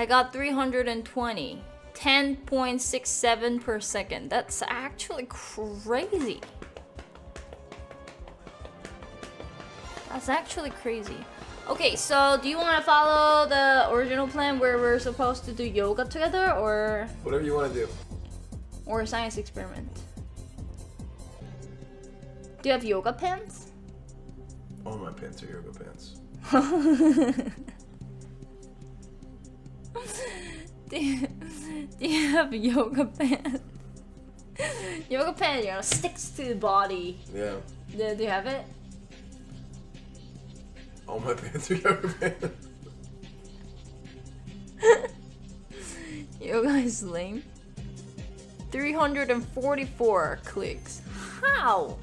I got 320. 10.67 per second. That's actually crazy. That's actually crazy. Okay, so do you want to follow the original plan where we're supposed to do yoga together, or whatever you want to do, or a science experiment? Do you have yoga pants? All my pants are yoga pants. Do you have yoga pants? Yoga pants, you know, sticks to the body. Yeah. Do you have it? All my pants are yoga pants. Yoga is lame. 344 clicks. How?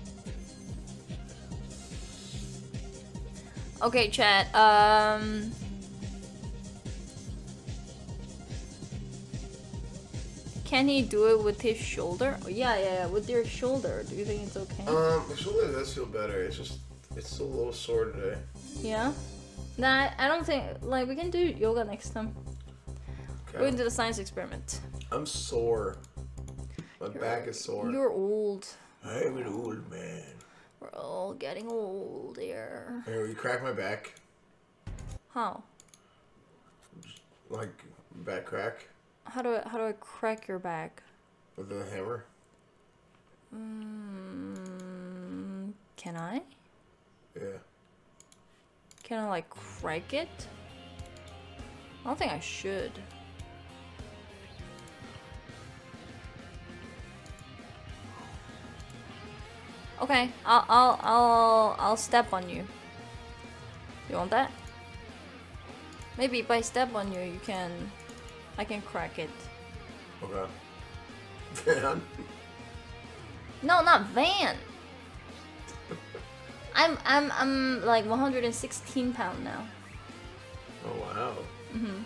Okay, chat. Can he do it with his shoulder? Oh, yeah, with your shoulder. Do you think it's okay? My shoulder does feel better. It's still a little sore today. Yeah? Nah, I don't think, like, we can do yoga next time. Okay. We're gonna do the science experiment. I'm sore. My back is sore. You're old. I'm an old man. We're all getting old here. Here, will you crack my back? How? Like, back crack? How do I crack your back? With a hammer? Can I? Yeah. Can I, like, crack it? I don't think I should. Okay, I'll step on you. You want that? Maybe if I step on you, I can crack it. Okay. Van? No, not Van. I'm like 116 pounds now. Oh wow. Mhm.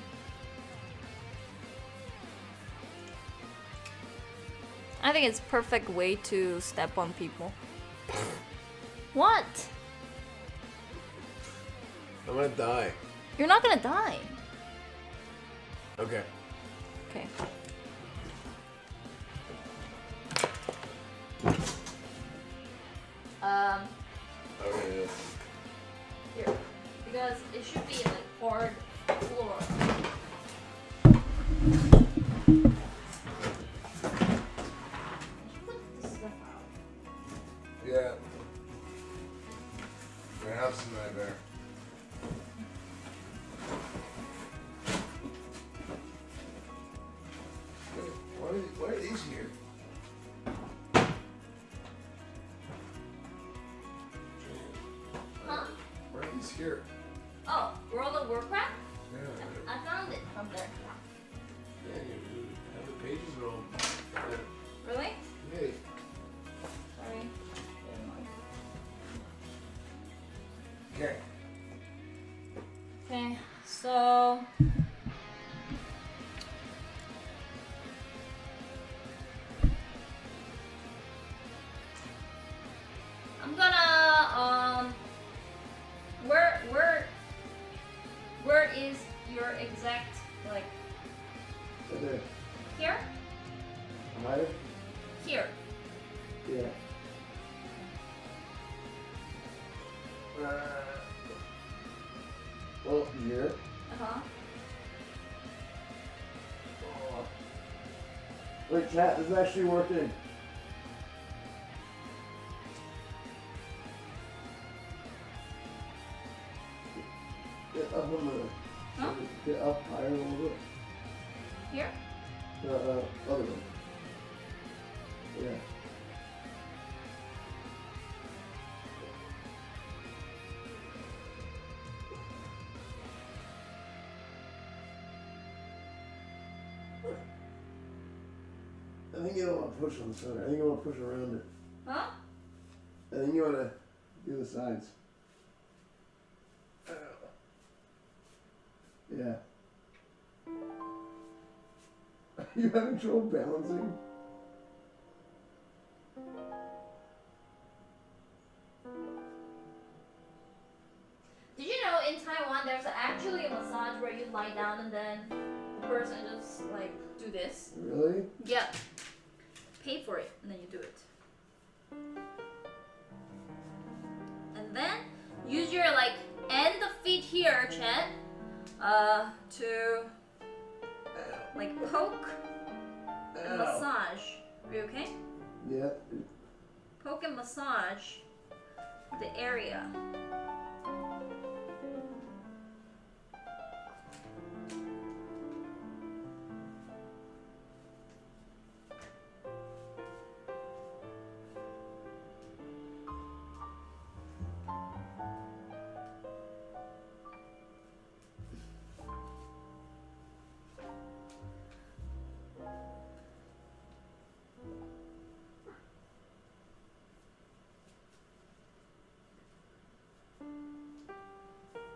I think it's a perfect way to step on people. What? I'm gonna die. You're not gonna die. Okay. Okay. Okay. Here, because it should be like hard floor. Yeah. My house is a nightmare. Why are these here? Huh? Why are these here? Oh, World of Warcraft? Yeah. I found it up there. Yeah, you have the pages are all there. Really? Hey. Sorry. Okay. Okay, so I'm gonna where is your exact, like, Right there. here? Right? Here. Yeah. Well, here. Uh-huh. Oh. Wait, chat, this is actually working. Get up a little. Huh? Get up higher a little bit. Here? The other one. Yeah. I think you don't want to push on the center. I think you want to push around it. Huh? I think you want to do the sides. Yeah. Are you having trouble balancing? Did you know in Taiwan there's actually a massage where you lie down and then the rubbers and just like do this. Really? Yeah. Pay for it and then you do it. And then use your like end of feet here, Chet, to like poke and massage. Are you okay? Yeah. Poke and massage the area.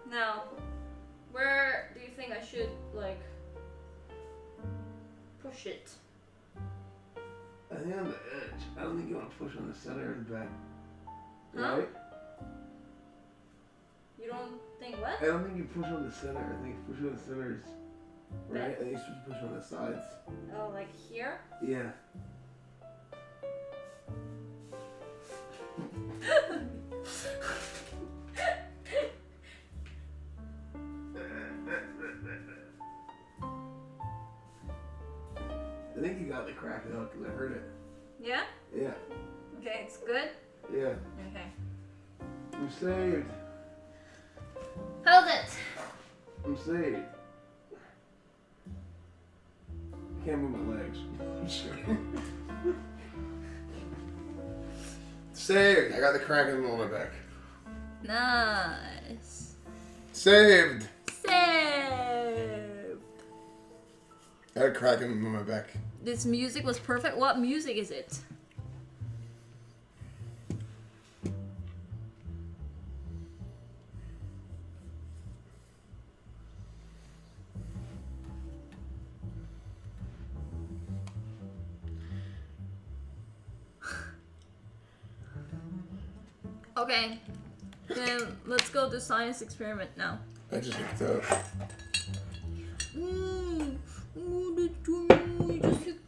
Now, where do you think I should like push it? I think on the edge. I don't think you want to push on the center and back. Huh? Right? You don't think what? I don't think you push on the center. I think push on the center is right. I think you should push on the sides. Oh, like here? Yeah. I think you got the crack though, because I heard it. Yeah? Yeah. Okay, it's good? Yeah. Okay. I'm saved. Hold it! I'm saved. I can't move my legs. Saved! I got the crack in the middle of my back. Nice. Saved! Saved! I had a crack in the middle of my back. This music was perfect. What music is it? Okay, then let's go to science experiment now. I just hooked up. You just hooked